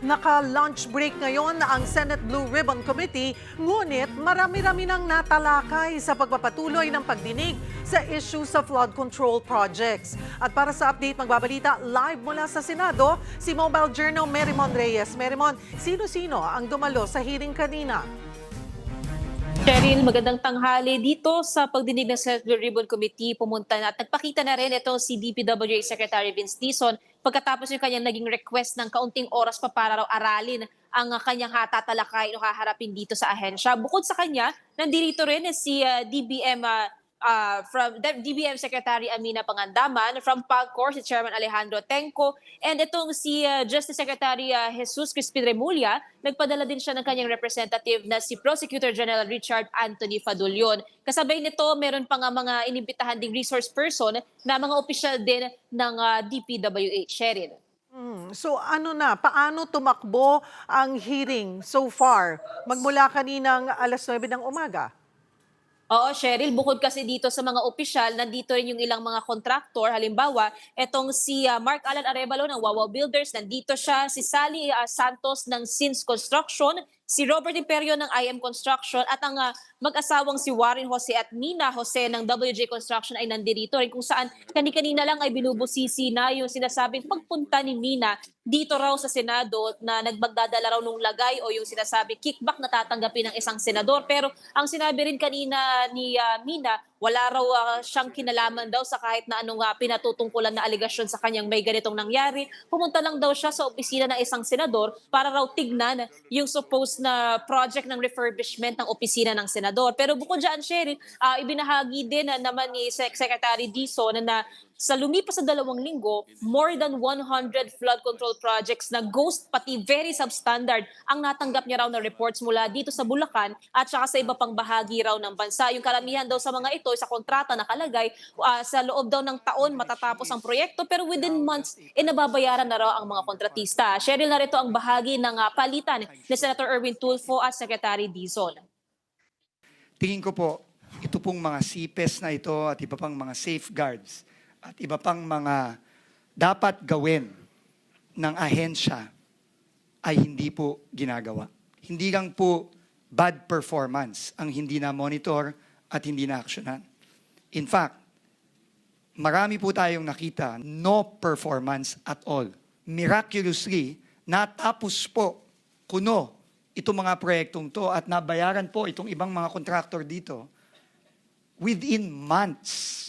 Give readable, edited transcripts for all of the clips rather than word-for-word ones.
Naka-lunch break ngayon ang Senate Blue Ribbon Committee, ngunit marami-rami nang natalakay sa pagpapatuloy ng pagdinig sa issue sa flood control projects. At para sa update, magbabalita live mula sa Senado, si Mobile Journal Merimon Reyes. Merimon, sino-sino ang dumalo sa hearing kanina? Cheryl, magandang tanghali. Dito sa pagdinig ng Senate Blue Ribbon Committee, pumunta na at nagpakita na rin itong si DPWH Secretary Vince Dizon pagkatapos yung kanyang naging request ng kaunting oras pa para raw aralin ang kanyang tatalakay o haharapin dito sa ahensya. Bukod sa kanya, nandito rin si from DBM Secretary Amina Pangandaman, from PAGCOR si Chairman Alejandro Tenco, and itong si Justice Secretary Jesus Crispin Remulla, nagpadala din siya ng kanyang representative na si Prosecutor General Richard Anthony Fadulyon. Kasabay nito, meron pa nga mga inimbitahan ding resource person na mga opisyal din ng DPWH. Sheryl. So paano tumakbo ang hearing so far? Magmula kaninang alas 9 ng umaga? Oo, Cheryl, bukod kasi dito sa mga opisyal, nandito rin yung ilang mga kontraktor. Halimbawa, etong si Mark Alan Arevalo ng Wawa Builders, nandito siya, si Sally Santos ng Sins Construction, si Robert Imperio ng IM Construction, at ang mag-asawang si Warren Jose at Mina Jose ng WJ Construction ay nandito rin, kung saan kani-kanina lang ay binubusisi na yung sinasabing pagpunta ni Mina dito raw sa Senado na nagbagdadala raw nung lagay o yung sinasabi kickback na tatanggapin ng isang senador. Pero ang sinabi rin kanina ni Mina, wala raw siyang kinalaman daw sa kahit na anong pinatutungkulan na aligasyon sa kanyang may ganitong nangyari. Pumunta lang daw siya sa opisina ng isang senador para raw tignan yung supposed na project ng refurbishment ng opisina ng senador. Pero bukod dyan, Sherry, ibinahagi din naman ni Secretary Dizon na sa lumipas sa 2 linggo, more than 100 flood control projects na ghost pati very substandard ang natanggap niya raw na reports mula dito sa Bulacan at saka sa iba pang bahagi raw ng bansa. Yung karamihan daw sa mga ito sa kontrata nakalagay sa loob daw ng taon matatapos ang proyekto, pero within months nababayaran na raw ang mga kontratista. Cheryl, narito ang bahagi ng palitan ni Senator Erwin Tulfo at Secretary Dizon. Tingin ko po, ito pong mga CPES na ito at iba pang mga safeguards at iba pang mga dapat gawin ng ahensya ay hindi po ginagawa. Hindi lang po bad performance ang hindi na-monitor at hindi na-actionan. In fact, marami po tayong nakita no performance at all. Miraculously, natapos po kuno itong mga proyektong to at nabayaran po itong ibang mga contractor dito within months.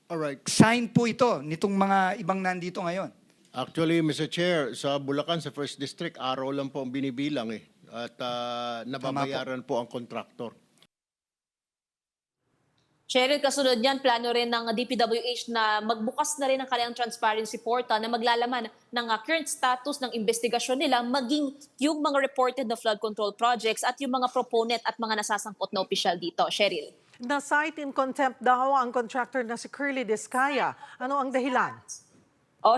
Alright. Sign po ito nitong mga ibang nandito ngayon. Actually, Mr. Chair, sa Bulacan, sa First District, araw lang po ang binibilang eh. At nababayaran po ang kontraktor. Cheryl, kasunod niyan, plano rin ng DPWH na magbukas na rin ang kanilang transparency portal na maglalaman ng current status ng investigasyon nila, maging yung mga reported na flood control projects at yung mga proponent at mga nasasangkot na opisyal dito. Cheryl. Na-cite in contempt daw ang contractor na si Curly Discaya. Ano ang dahilan?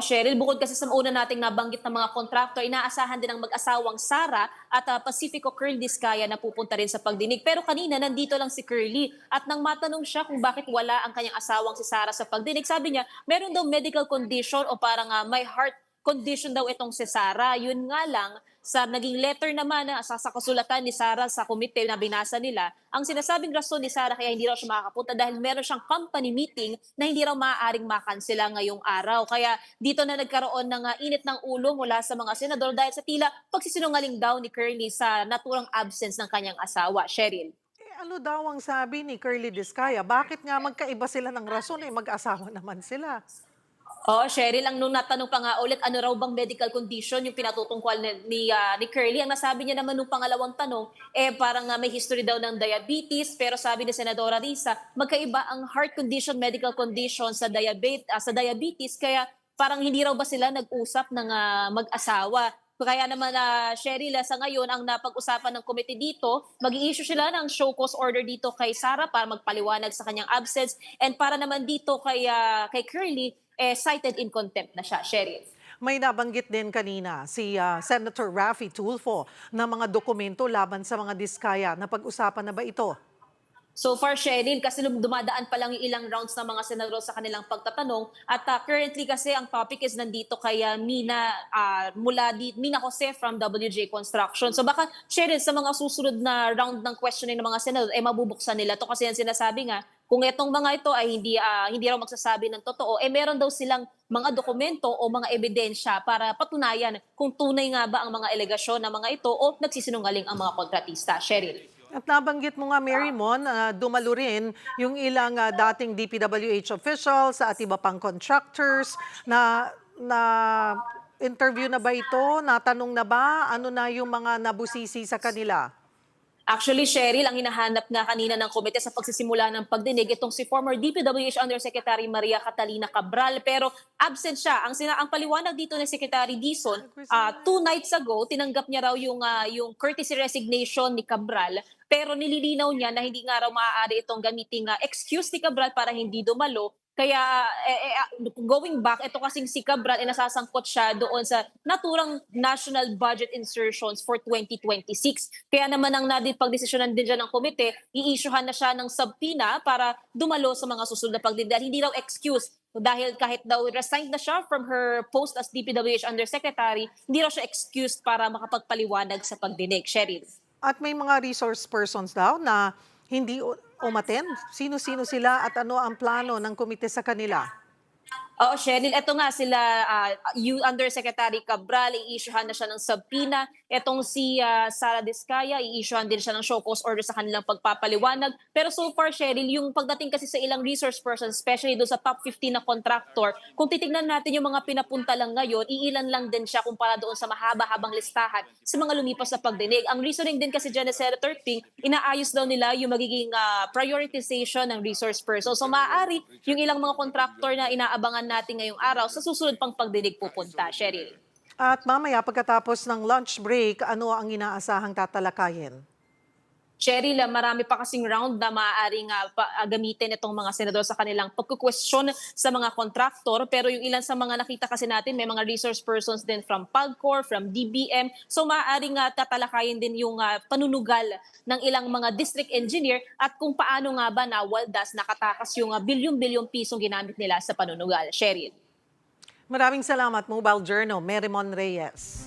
Cheryl, bukod kasi sa una nating nabanggit na mga kontraktor, inaasahan din ang mag-asawang Sara at Pacifico Curly Discaya na pupunta rin sa pagdinig. Pero kanina, nandito lang si Curly at nang matanong siya kung bakit wala ang kanyang asawang si Sara sa pagdinig, sabi niya, meron daw medical condition o parang may heart condition daw itong si Sara. Yun nga lang, sa naging letter naman sa kasulatan ni Sara sa komite na binasa nila, ang sinasabing rason ni Sara kaya hindi raw siya makakapunta dahil meron siyang company meeting na hindi raw maaaring makansela ngayong araw. Kaya dito na nagkaroon ng init ng ulo mula sa mga senador dahil sa tila pagsisinungaling daw ni Curly sa naturang absence ng kanyang asawa. Cheryl. Ano daw ang sabi ni Curly Discaya? Bakit nga magkaiba sila ng rason? Mag-asawa naman sila. Cheryl, ang nung natanong pa nga ulit, ano raw bang medical condition yung pinatutungkwal ni Curly, ang nasabi niya naman nung pangalawang tanong, parang may history daw ng diabetes, pero sabi ni Senadora Risa, magkaiba ang heart condition, medical condition sa diabetes, kaya parang hindi raw ba sila nag-usap ng mag-asawa. Kaya naman, Cheryl, sa ngayon, ang napag-usapan ng komite dito, mag-i-issue sila ng show cause order dito kay Sara para magpaliwanag sa kanyang absence, and para naman dito kay Curly, cited in contempt na siya, Cheryl. May nabanggit din kanina si Senator Raffy Tulfo na mga dokumento laban sa mga Diskaya. Napag-usapan na ba ito? So far, Cheryl, kasi dumadaan pa lang yung ilang rounds ng mga senador sa kanilang pagtatanong. At currently kasi ang topic is nandito kay Mina, Mina Jose from WJ Construction. So baka, Cheryl, sa mga susunod na round ng questioning ng mga senador, mabubuksan nila to kasi yan sinasabi nga, kung itong mga ito ay hindi raw magsasabi ng totoo, meron daw silang mga dokumento o mga ebidensya para patunayan kung tunay nga ba ang mga alegasyon ng mga ito o nagsisinungaling ang mga kontratista. Cheryl. At nabanggit mo nga, Mary Mon, dumalo rin yung ilang dating DPWH officials at iba pang contractors na interview na ba ito? Natanong na ba? Ano na yung mga nabusisi sa kanila? Actually, Cheryl, ang hinahanap nga kanina ng komite sa pagsisimula ng pagdinig, itong si former DPWH Undersecretary Maria Catalina Cabral. Pero absent siya. Ang paliwanag dito ni Secretary Dizon, 2 nights ago, tinanggap niya raw yung courtesy resignation ni Cabral. Pero nililinaw niya na hindi nga raw maaari itong gamiting excuse ni Cabral para hindi dumalo. Kaya going back, ito kasing si Cabral nasasangkot siya doon sa naturang national budget insertions for 2026. Kaya naman ang pagdesisyonan din dyan ng komite, i-issuehan na siya ng subpoena para dumalo sa mga susunod na pagdidal. Hindi raw excuse dahil kahit daw resigned na siya from her post as DPWH Undersecretary, hindi raw siya excused para makapagpaliwanag sa pagdinig. Cheryl. At may mga resource persons daw na hindi umattend. Sino-sino sila at ano ang plano ng komite sa kanila? Oo, Cheryl. Ito nga sila, Undersecretary Cabral, i-issuehan na siya ng subpoena. Etong si Sara Diskaya, i-issuehan din siya ng show cause order sa kanilang pagpapaliwanag. Pero so far, Cheryl, yung pagdating kasi sa ilang resource persons, especially doon sa top 15 na contractor, kung titignan natin yung mga pinapunta lang ngayon, iilan lang din siya kumpara doon sa mahaba-habang listahan sa mga lumipas na pagdinig. Ang reasoning din kasi dyan na Senator Ping, inaayos daw nila yung magiging prioritization ng resource persons. So maaari yung ilang mga contractor na inaabangan natin ngayong araw sa susunod pang pagdinig pupunta. Cheryl. At mamaya pagkatapos ng lunch break, ano ang inaasahang tatalakayin? Cheryl, marami pa kasing round na maaaring gamitin itong mga senador sa kanilang pagkukwestiyon sa mga kontraktor. Pero yung ilan sa mga nakita kasi natin, may mga resource persons din from PAGCOR, from DBM. So maaaring tatalakayin din yung panunugal ng ilang mga district engineer at kung paano nga ba nawaldas, nakatakas yung bilyong-bilyong pisong ginamit nila sa panunugal. Cheryl. Maraming salamat, Mobile Journal, Merrimon Reyes.